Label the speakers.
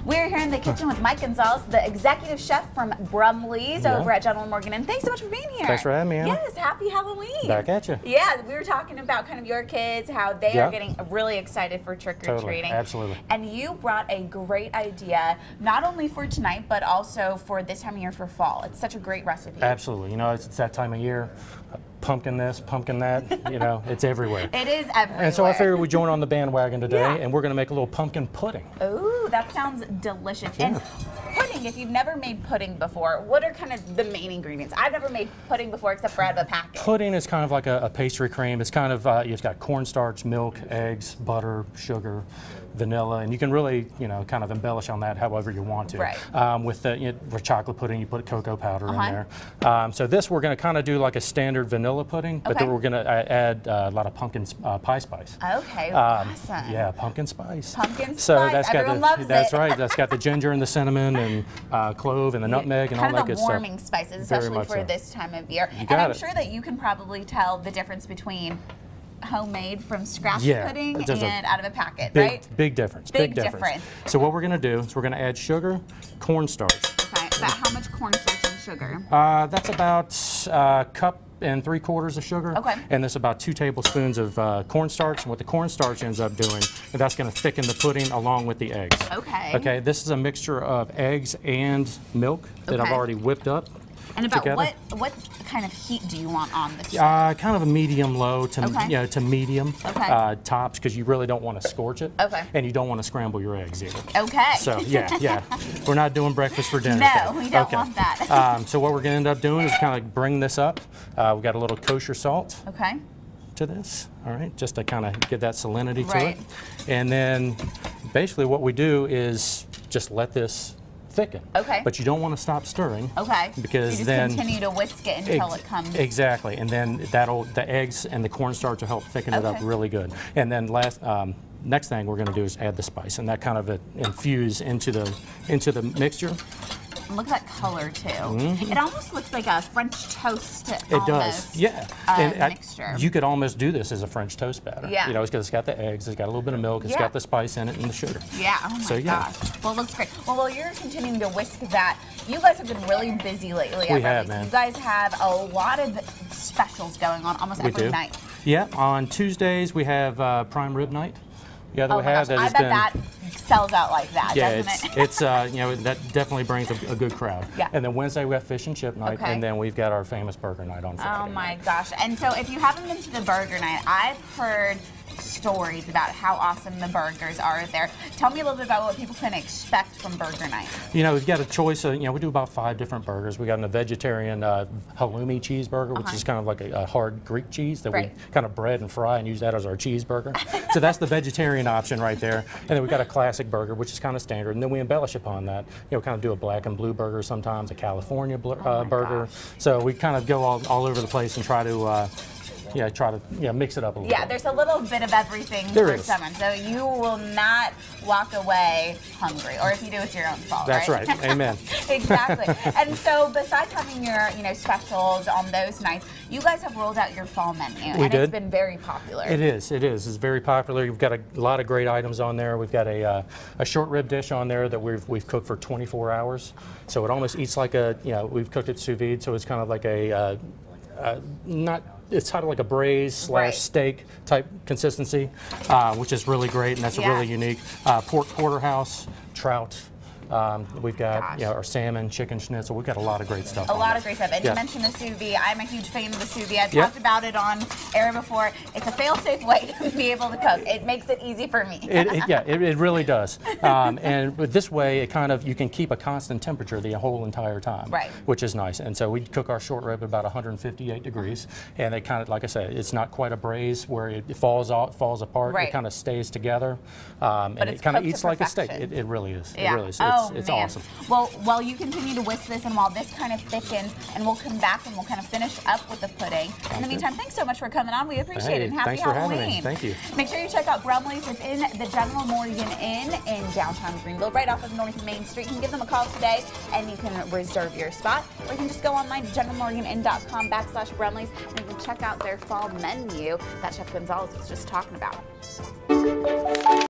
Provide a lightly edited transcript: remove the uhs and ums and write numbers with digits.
Speaker 1: We're here in the kitchen with Mike Gonzalez, the executive chef from Brumleys over at General Morgan. And thanks so much for being here.
Speaker 2: Thanks for having me, Anna.
Speaker 1: Yes, happy Halloween.
Speaker 2: Back at you.
Speaker 1: Yeah, we were talking about kind of your kids, how they are getting really excited for trick-or-treating.
Speaker 2: Totally, absolutely.
Speaker 1: And you brought a great idea, not only for tonight, but also for this time of year for fall. It's such a great recipe.
Speaker 2: Absolutely. You know, it's that time of year. Pumpkin this, pumpkin that, you know, it's everywhere.
Speaker 1: It is everywhere.
Speaker 2: And so I figured we'd join on the bandwagon today, and we're going to make a little pumpkin pudding.
Speaker 1: Ooh, that sounds delicious.
Speaker 2: Yeah.
Speaker 1: And pudding, if you've never made pudding before, what are kind of the main ingredients? I've never made pudding before except for out of a packet.
Speaker 2: Pudding is kind of like a pastry cream. It's kind of, you've got cornstarch, milk, eggs, butter, sugar, vanilla, and you can really, you know, kind of embellish on that however you want to.
Speaker 1: Right.
Speaker 2: With chocolate pudding, you put cocoa powder in there. So this we're going to kind of do like a standard vanilla pudding, but then we're going to add a lot of pumpkin pie spice.
Speaker 1: Okay, awesome.
Speaker 2: Yeah, pumpkin spice.
Speaker 1: Pumpkin spice.
Speaker 2: So that's
Speaker 1: Everyone
Speaker 2: got
Speaker 1: loves
Speaker 2: that's
Speaker 1: it.
Speaker 2: right. That's got the ginger and the cinnamon and clove and the nutmeg and all that good stuff.
Speaker 1: Kind of the warming spices, especially for this time of year. And I'm sure that you can probably tell the difference between homemade from scratch pudding and out of a packet, right?
Speaker 2: Big difference.
Speaker 1: Big difference.
Speaker 2: So what we're going to do is we're going to add sugar, cornstarch.
Speaker 1: Okay. About how much cornstarch and sugar?
Speaker 2: That's about a cup and 3/4 of sugar.
Speaker 1: Okay.
Speaker 2: And there's about 2 tablespoons of cornstarch. And what the cornstarch ends up doing, that's going to thicken the pudding along with the eggs.
Speaker 1: Okay.
Speaker 2: Okay. This is a mixture of eggs and milk that I've already whipped up.
Speaker 1: And about what kind of heat do you want on this?
Speaker 2: Kind of a medium-low to to medium tops, because you really don't want to scorch it.
Speaker 1: Okay.
Speaker 2: And you don't want to scramble your eggs either.
Speaker 1: Okay.
Speaker 2: So yeah, we're not doing breakfast for dinner.
Speaker 1: No, we don't want that.
Speaker 2: So what we're going to end up doing is kind of bring this up. We've got a little kosher salt.
Speaker 1: Okay.
Speaker 2: To this, all right, just to kind of give that salinity to it. And then basically what we do is just let this thicken.
Speaker 1: Okay.
Speaker 2: But you don't want to stop stirring.
Speaker 1: Okay.
Speaker 2: Because
Speaker 1: so you just
Speaker 2: then
Speaker 1: continue to whisk it until it comes.
Speaker 2: Exactly, and then the eggs and the cornstarch will help thicken it up really good. And then next thing we're going to do is add the spice, and that kind of infuse into the mixture.
Speaker 1: Look at that color too. It almost looks like a French toast.
Speaker 2: It does, yeah.
Speaker 1: Mixture.
Speaker 2: You could almost do this as a French toast batter.
Speaker 1: Yeah.
Speaker 2: You know, because it's got the eggs, it's got a little bit of milk, it's got the spice in it, and the sugar.
Speaker 1: Yeah. Oh my gosh. Well, it looks great. Well, while you're continuing to whisk that, you guys have been really busy lately.
Speaker 2: We have, man.
Speaker 1: You guys have a lot of specials going on almost every night.
Speaker 2: Yeah. On Tuesdays we have prime rib night. Yeah, that we have.
Speaker 1: I bet that sells out like that, doesn't it?
Speaker 2: It's you know, that definitely brings a good crowd.
Speaker 1: Yeah.
Speaker 2: And then Wednesday we have fish and chip night, and then we've got our famous burger night on Friday.
Speaker 1: Oh my gosh! And so if you haven't been to the burger night, I've heard stories about how awesome the burgers are there. Tell me a little bit about what people can expect from burger night.
Speaker 2: You know, we've got a choice of, you know, we do about 5 different burgers. We got a vegetarian halloumi cheeseburger, which is kind of like a hard Greek cheese that we kind of bread and fry and use that as our cheeseburger. So that's the vegetarian option right there. And then we've got a classic burger, which is kind of standard. And then we embellish upon that. You know, kind of do a black and blue burger sometimes, a California burger. So we kind of go all over the place and try to mix it up a little bit.
Speaker 1: There's a little bit of everything for someone, so you will not walk away hungry, or if you do, it's your own fault.
Speaker 2: That's right. Amen.
Speaker 1: Exactly. And so, besides having your specials on those nights, you guys have rolled out your fall menu, it's been very popular.
Speaker 2: It is. It's very popular. We've got a lot of great items on there. We've got a short rib dish on there that we've cooked for 24 hours, so it almost eats like we've cooked it sous vide, so it's kind of like it's kind of like a braised / steak type consistency, which is really great, and that's really unique. Pork porterhouse, trout. We've got our salmon, chicken schnitzel. We've got a lot of great stuff.
Speaker 1: A lot of great stuff. And you mentioned the sous vide. I'm a huge fan of the sous vide. I've talked about it on air before. It's a fail-safe way to be able to cook. It makes it easy for me.
Speaker 2: It really does. And with this way, you can keep a constant temperature the whole entire time, which is nice. And so we cook our short rib at about 158 degrees, and it kind of, like I said, it's not quite a braise where it falls apart. It kind of stays together, and it kind of eats like a steak. It really is. It really is. It's awesome.
Speaker 1: Well, while you continue to whisk this and while this kind of thickens, and we'll come back and we'll kind of finish up with the pudding. In the meantime, thanks so much for coming on. We appreciate it. And happy Halloween.
Speaker 2: Having me. Thank you.
Speaker 1: Make sure you check out Brumleys. It's in the General Morgan Inn in downtown Greenville, right off of North Main Street. You can give them a call today and you can reserve your spot. Or you can just go online to generalmorganinn.com/Brumleys and you can check out their fall menu that Chef Gonzalez was just talking about.